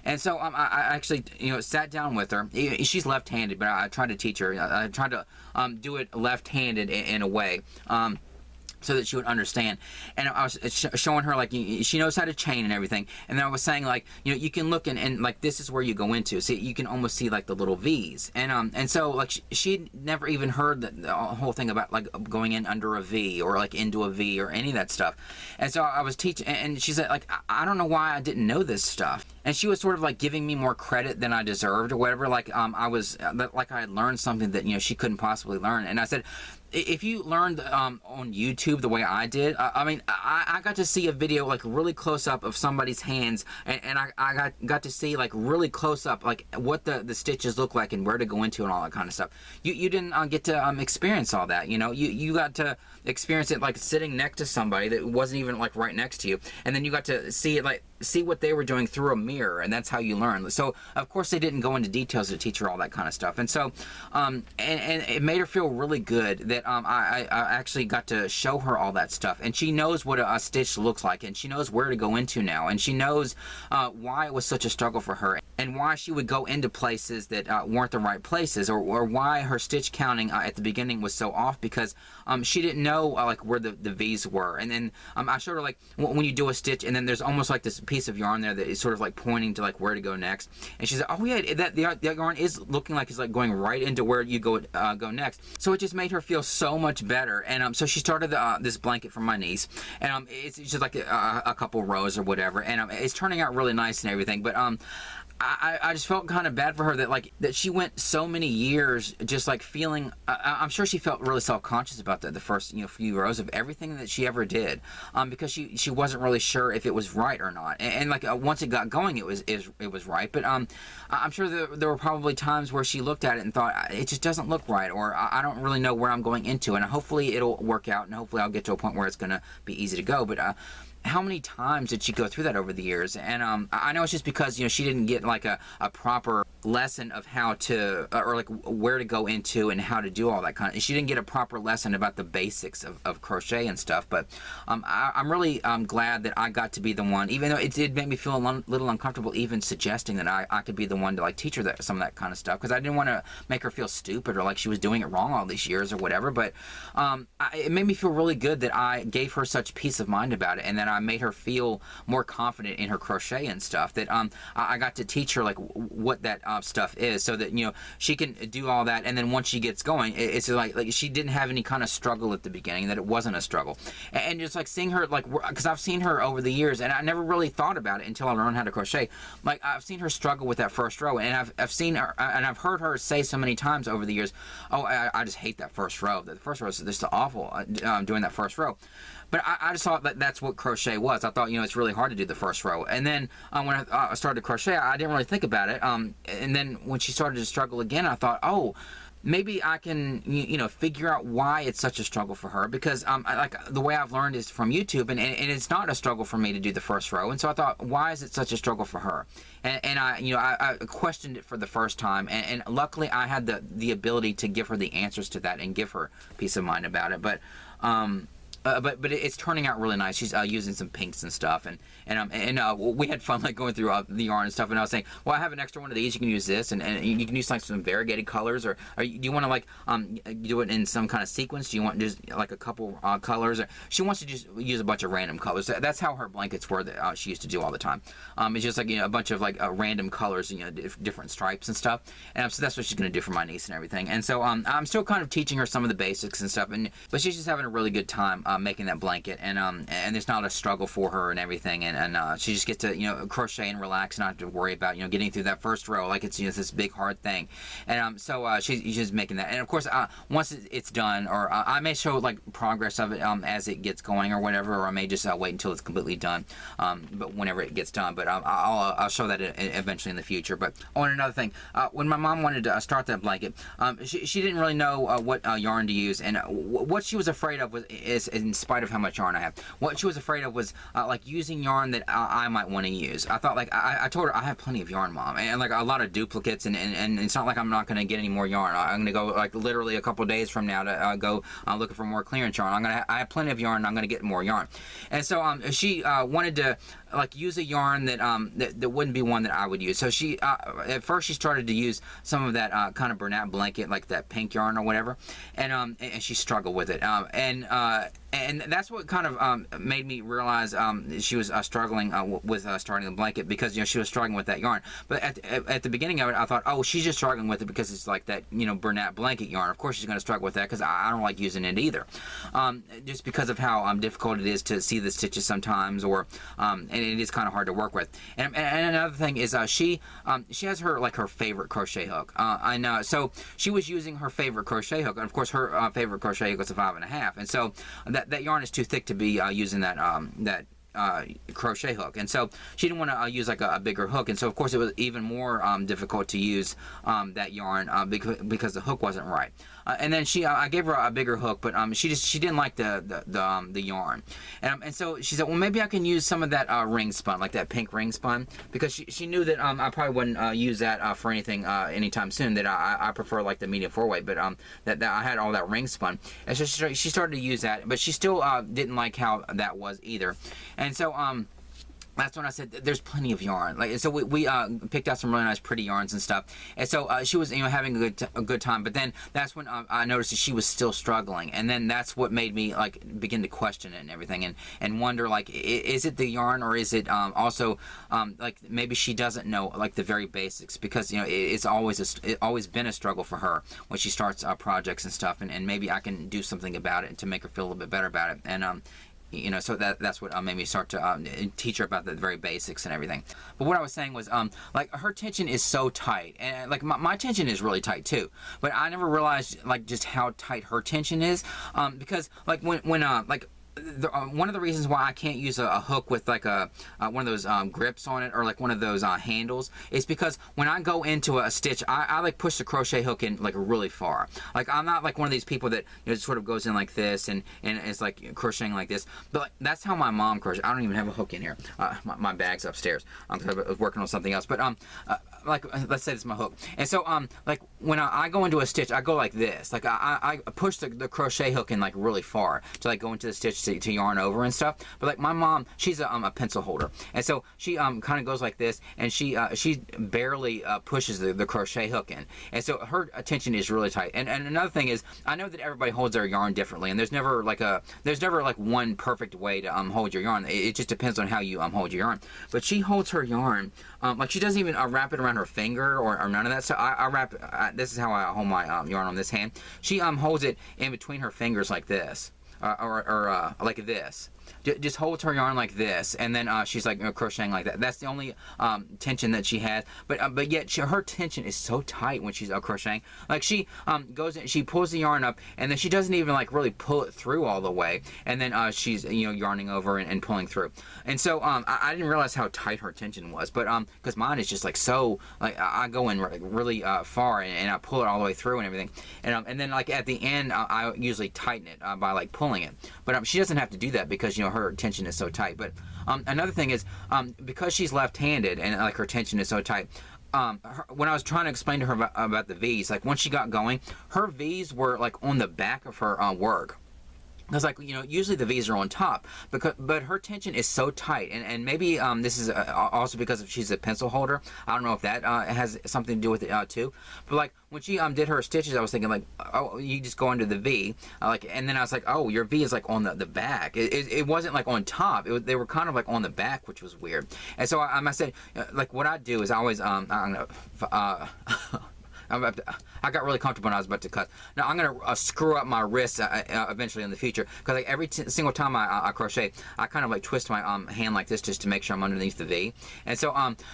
Speaker 1: And so I actually sat down with her. She's left-handed, but I tried to teach her. I tried to do it left-handed in a way. So that she would understand. And I was showing her like she knows how to chain and everything, and then I was saying like you can look and like this is where you go into, so you can almost see like the little V's, and so like she'd never even heard the whole thing about like going in under a V or like into a V or any of that stuff. And so I was teaching, and she said like I don't know why I didn't know this stuff, and she was sort of like giving me more credit than I deserved or whatever, like I was like I had learned something that she couldn't possibly learn. And I said, if you learned on YouTube the way I did, I mean, I got to see a video like really close up of somebody's hands, and I got to see like really close up like what the stitches look like and where to go into and all that kind of stuff. You didn't get to experience all that. You got to experience it like sitting next to somebody that wasn't even like right next to you, and then you got to see it like see what they were doing through a mirror, and that's how you learn. So of course they didn't go into details to teach her all that kind of stuff, and so and it made her feel really good that I actually got to show her all that stuff, and she knows what a stitch looks like, and she knows where to go into now, and she knows why it was such a struggle for her, and why she would go into places that weren't the right places, or why her stitch counting at the beginning was so off, because she didn't know like where the V's were. And then I showed her like when you do a stitch, and then there's almost like this piece of yarn there that is sort of like pointing to like where to go next, and she said, oh yeah, that yarn is looking like it's like going right into where you go next. So it just made her feel so much better. And so she started this blanket for my niece, and it's just like a couple rows or whatever, and it's turning out really nice and everything. But I just felt kind of bad for her that she went so many years just like feeling, I'm sure she felt really self-conscious about the first few rows of everything that she ever did, because she wasn't really sure if it was right or not, and like once it got going it was right. But I'm sure there were probably times where she looked at it and thought it just doesn't look right, or I don't really know where I'm going into, and hopefully it'll work out, and hopefully I'll get to a point where it's gonna be easy to go. But how many times did she go through that over the years? And I know it's just because she didn't get like a proper lesson of how to or like where to go into and how to do all that kind of. She didn't get a proper lesson about the basics of crochet and stuff. But I'm really glad that I got to be the one, even though it did make me feel a little uncomfortable even suggesting that I could be the one to like teach her some of that kind of stuff, because I didn't want to make her feel stupid or like she was doing it wrong all these years or whatever. But it made me feel really good that I gave her such peace of mind about it, and that I made her feel more confident in her crochet and stuff, that I got to teach her like what that stuff is, so that she can do all that, and then once she gets going, it's like she didn't have any kind of struggle at the beginning, that it wasn't a struggle. And just like seeing her, like, because I've seen her over the years, and I never really thought about it until I learned how to crochet. Like, I've seen her struggle with that first row, and I've seen her, and I've heard her say so many times over the years, oh, I just hate that first row. The first row is just awful, doing that first row. But I just thought that that's what crochet was. I thought, it's really hard to do the first row. And then when I started to crochet, I didn't really think about it. And then when she started to struggle again, I thought, oh, maybe I can, you know, figure out why it's such a struggle for her, because like the way I've learned is from YouTube, and it's not a struggle for me to do the first row. And so I thought, why is it such a struggle for her? And I, you know, I questioned it for the first time, and luckily I had the ability to give her the answers to that and give her peace of mind about it. But it's turning out really nice. She's using some pinks and stuff, and we had fun like going through the yarn and stuff. And I was saying, well, I have an extra one of these. You can use this, and you can use like some variegated colors, or do you want to like do it in some kind of sequence? Do you want just like a couple colors? Or she wants to just use a bunch of random colors. That's how her blankets were that she used to do all the time. It's just like, you know, a bunch of like random colors, you know, different stripes and stuff. And so that's what she's gonna do for my niece and everything. And so I'm still kind of teaching her some of the basics and stuff, but she's just having a really good time making that blanket, and there's not a struggle for her and everything, and she just gets to, you know, crochet and relax and not have to worry about, you know, getting through that first row like it's, you know, this big hard thing. And so she's making that, and of course once it's done, or I may show like progress of it as it gets going or whatever, or I may just wait until it's completely done, but whenever it gets done. But I'll show that eventually in the future. But on another thing, when my mom wanted to start that blanket, she didn't really know what yarn to use, and what she was afraid of is, in spite of how much yarn I have, what she was afraid of was like using yarn that I might want to use. I thought, like, I told her I have plenty of yarn, Mom, and like a lot of duplicates, and it's not like I'm not going to get any more yarn. I'm going to go like literally a couple days from now to go looking for more clearance yarn. I have plenty of yarn, and I'm going to get more yarn. And so she wanted to like use a yarn that that wouldn't be one that I would use. So she at first she started to use some of that kind of Bernat blanket, like that pink yarn or whatever, and she struggled with it, and that's what kind of made me realize she was struggling with starting the blanket, because, you know, she was struggling with that yarn. But at the beginning of it, I thought, oh, she's just struggling with it because it's like that, you know, Bernat blanket yarn. Of course she's going to struggle with that, because I don't like using it either, just because of how difficult it is to see the stitches sometimes, or and it is kind of hard to work with. And another thing is she has her favorite crochet hook, and so she was using her favorite crochet hook, and of course her favorite crochet hook was a 5.5, and so that yarn is too thick to be using that crochet hook, and so she didn't want to use like a bigger hook, and so of course it was even more difficult to use that yarn because the hook wasn't right. And then I gave her a bigger hook, but she didn't like the yarn, and so she said, well, maybe I can use some of that ring spun, like that pink ring spun, because she knew that I probably wouldn't use that for anything anytime soon. That I prefer like the medium 4-way, but that I had all that ring spun, and so she started to use that, but she still didn't like how that was either. And so that's when I said there's plenty of yarn. Like, so we picked out some really nice pretty yarns and stuff, and so she was, you know, having a good time. But then that's when I noticed that she was still struggling, and then that's what made me like begin to question it and everything, and wonder, like, is it the yarn, or is it also like maybe she doesn't know like the very basics, because, you know, it's always been a struggle for her when she starts projects and stuff, and maybe I can do something about it to make her feel a little bit better about it. And you know, so that's what made me start to teach her about the very basics and everything. But what I was saying was, like, her tension is so tight, and like my tension is really tight too. But I never realized like just how tight her tension is, because like when like. One of the reasons why I can't use a hook with like one of those grips on it, or like one of those handles, is because when I go into a stitch, I like push the crochet hook in like really far. Like, I'm not like one of these people that, you know, sort of goes in like this and it's like crocheting like this. But like, that's how my mom crochets. I don't even have a hook in here. My bag's upstairs. I was working on something else. But like, let's say this is my hook. And so like when I go into a stitch, I go like this. Like I push the crochet hook in like really far to like go into the stitch to yarn over and stuff. But like my mom, she's a pencil holder, and so she kind of goes like this, and she barely pushes the crochet hook in, and so her attention is really tight. And another thing is, I know that everybody holds their yarn differently, and there's never like one perfect way to hold your yarn. It just depends on how you hold your yarn. But she holds her yarn like she doesn't even wrap it around her finger or none of that. So I wrap this is how I hold my yarn on this hand. She holds it in between her fingers like this. or like this. Just holds her yarn like this, and then she's like crocheting like that. That's the only tension that she has. But yet her tension is so tight when she's crocheting. Like she goes in, she pulls the yarn up, and then she doesn't even like really pull it through all the way, and then she's yarning over and pulling through. And so I didn't realize how tight her tension was, but because mine is just like so, like I go in really far, and I pull it all the way through and everything, and then like at the end I usually tighten it by like pulling it. But she doesn't have to do that because her tension is so tight. But another thing is because she's left-handed and like her tension is so tight, when I was trying to explain to her about the V's, like once she got going, her V's were like on the back of her work. Because like usually the V's are on top, but her tension is so tight, and maybe this is also because she's a pencil holder. I don't know if that has something to do with it too. But like when she did her stitches, I was thinking like, oh, you just go under the V, and then I was like, oh, your V is like on the back. It wasn't like on top. They were kind of like on the back, which was weird. And so I said, like what I do is I always I got really comfortable when I was about to cut. Now I'm gonna screw up my wrist eventually in the future, because like every single time I crochet, I kind of like twist my hand like this just to make sure I'm underneath the V. And so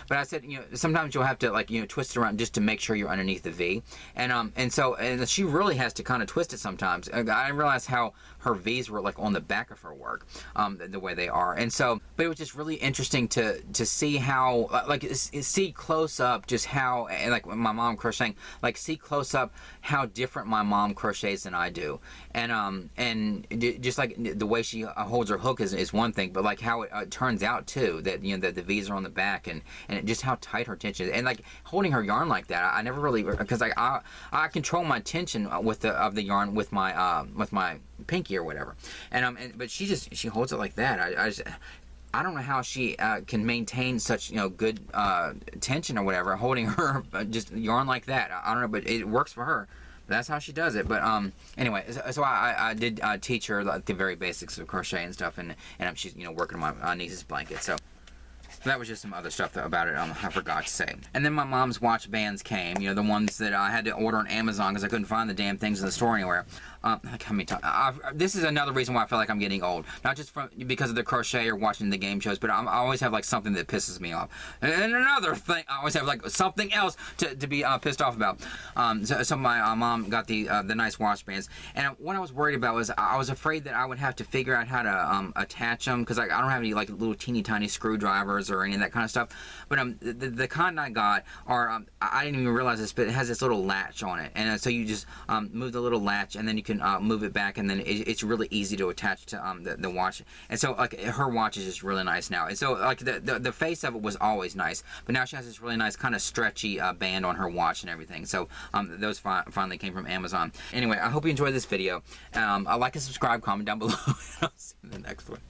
Speaker 1: but I said sometimes you'll have to like twist it around just to make sure you're underneath the V. And so she really has to kind of twist it sometimes. I realized how her V's were like on the back of her work, the way they are. And so, but it was just really interesting to see how see close up just how, and like my mom crocheting, like see close up how different my mom crochets than I do, and just like the way she holds her hook is one thing, but like how it turns out too, that that the V's are on the back, and just how tight her tension is, and like holding her yarn like that, I never really, because like I control my tension with the yarn with my pinky or whatever, but she holds it like that. I don't know how she can maintain such good tension or whatever, holding her just yarn like that. I don't know, but it works for her. That's how she does it. But anyway, so I did teach her like the very basics of crochet and stuff, and she's working on my niece's blanket. So that was just some other stuff about it I forgot to say. And then my mom's watch bands came, the ones that I had to order on Amazon because I couldn't find the damn things in the store anywhere. This is another reason why I feel like I'm getting old. Not just because of the crochet or watching the game shows, but I always have like something that pisses me off. And another thing, I always have like something else to be pissed off about. So my mom got the nice watch bands, and what I was worried about was I was afraid that I would have to figure out how to attach them, because I don't have any like little teeny tiny screwdrivers or any of that kind of stuff. But the kind I got are I didn't even realize this, but it has this little latch on it, and so you just move the little latch, and then you can move it back, and then it's really easy to attach to the watch. And so like her watch is just really nice now. And so like the face of it was always nice, but now she has this really nice kind of stretchy band on her watch and everything. So those finally came from Amazon. Anyway, I hope you enjoyed this video. Like and subscribe, comment down below, and I'll see you in the next one.